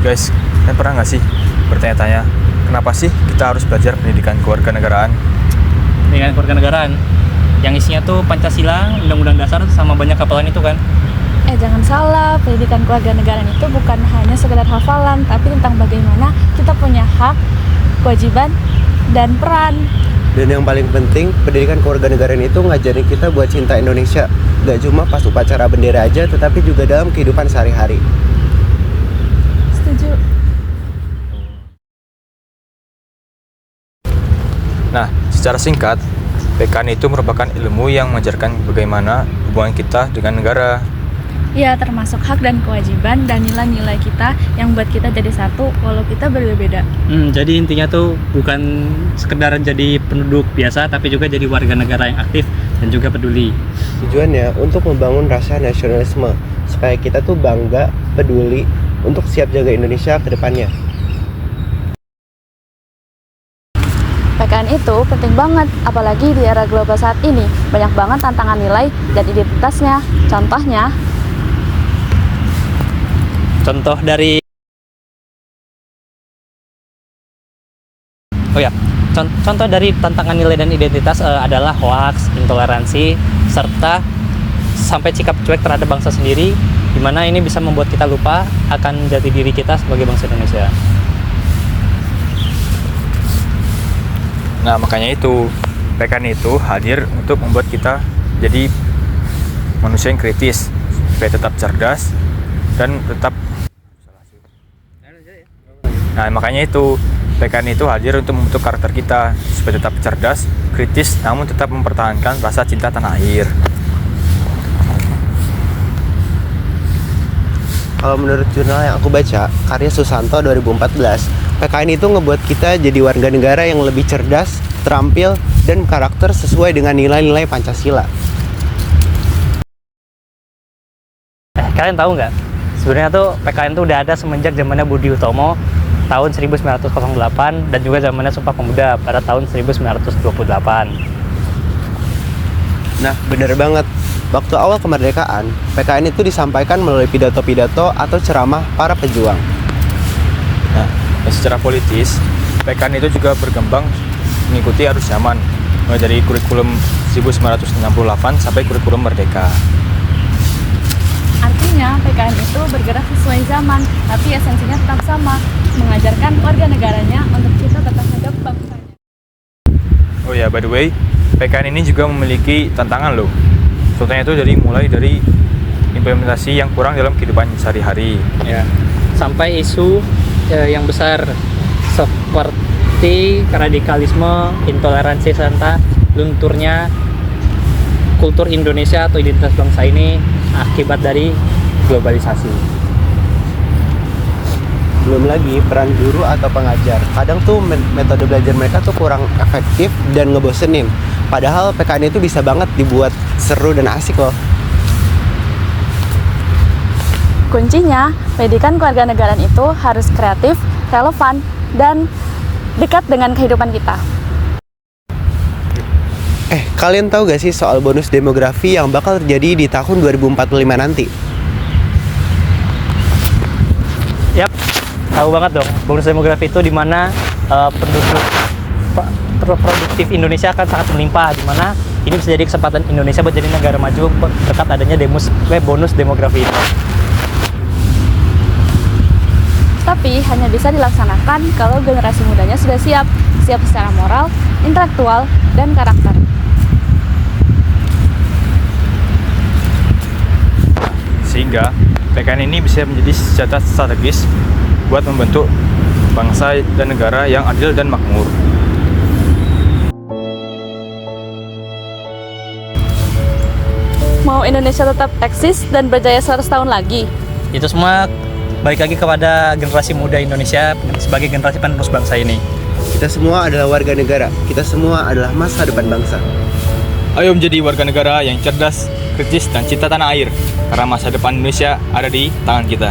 Guys, kalian pernah nggak sih bertanya-tanya kenapa sih kita harus belajar pendidikan kewarganegaraan? Dengan kewarganegaraan yang isinya tuh Pancasila, Undang-Undang Dasar sama banyak hafalan itu kan. Jangan salah, pendidikan kewarganegaraan itu bukan hanya sekedar hafalan, tapi tentang bagaimana kita punya hak, kewajiban, dan peran. Dan yang paling penting, pendidikan kewarganegaraan itu ngajarin kita buat cinta Indonesia. Gak cuma pas upacara bendera aja, tetapi juga dalam kehidupan sehari-hari. Setuju. Nah, secara singkat, PKN itu merupakan ilmu yang mengajarkan bagaimana hubungan kita dengan negara. Ya, termasuk hak dan kewajiban dan nilai-nilai kita yang buat kita jadi satu walau kita berbeda-beda. Jadi intinya tuh bukan sekedar jadi penduduk biasa, tapi juga jadi warga negara yang aktif dan juga peduli. Tujuannya untuk membangun rasa nasionalisme, supaya kita tuh bangga, peduli, untuk siap jaga Indonesia ke depannya. PKN itu penting banget, apalagi di era global saat ini. Banyak banget tantangan nilai dan identitasnya. Contoh dari contoh dari tantangan nilai dan identitas adalah hoaks, intoleransi, serta sampai sikap cuek terhadap bangsa sendiri, di mana ini bisa membuat kita lupa akan jati diri kita sebagai bangsa Indonesia. Nah, makanya itu PKN itu hadir untuk membuat kita jadi manusia yang kritis, supaya tetap cerdas dan tetap. Nah, makanya itu PKN itu hadir untuk membentuk karakter kita supaya tetap cerdas, kritis, namun tetap mempertahankan rasa cinta tanah air. Kalau menurut jurnal yang aku baca, karya Susanto 2014, PKN itu ngebuat kita jadi warga negara yang lebih cerdas, terampil, dan karakter sesuai dengan nilai-nilai Pancasila. Kalian tahu nggak? Sebenarnya tuh PKN tuh udah ada semenjak zamannya Budi Utomo tahun 1908 dan juga zamannya Sumpah Pemuda pada tahun 1928. Nah, bener banget. Waktu awal kemerdekaan, PKN itu disampaikan melalui pidato-pidato atau ceramah para pejuang. Nah, dan secara politis, PKN itu juga berkembang mengikuti arus zaman, mulai dari kurikulum 1968 sampai kurikulum Merdeka. Artinya, PKN itu bergerak sesuai zaman, tapi esensinya tetap sama, mengajarkan warga negaranya untuk kita tetap hidup bangsanya. Oh ya, by the way, PKN ini juga memiliki tantangan loh. Contohnya itu mulai dari implementasi yang kurang dalam kehidupan sehari-hari. Ya, sampai isu yang besar seperti radikalisme, intoleransi, serta lunturnya kultur Indonesia atau identitas bangsa ini akibat dari globalisasi. Belum lagi peran guru atau pengajar. Kadang tuh metode belajar mereka tuh kurang efektif dan ngebosenin. Padahal PKN itu bisa banget dibuat seru dan asik loh. Kuncinya, pendidikan kewarganegaraan itu harus kreatif, relevan, dan dekat dengan kehidupan kita. Kalian tahu gak sih soal bonus demografi yang bakal terjadi di tahun 2045 nanti? Yap, tahu banget dong. Bonus demografi itu di mana penduduk produktif Indonesia akan sangat melimpah, di mana ini bisa jadi kesempatan Indonesia buat jadi negara maju berkat adanya bonus demografi itu. Tapi hanya bisa dilaksanakan kalau generasi mudanya sudah siap secara moral, intelektual, dan karakter. Sehingga PKN ini bisa menjadi senjata strategis buat membentuk bangsa dan negara yang adil dan makmur. Mau Indonesia tetap eksis dan berjaya 100 tahun lagi? Itu semua balik lagi kepada generasi muda Indonesia sebagai generasi penerus bangsa ini. Kita semua adalah warga negara. Kita semua adalah masa depan bangsa. Ayo menjadi warga negara yang cerdas, kritis, dan cinta tanah air. Karena masa depan Indonesia ada di tangan kita.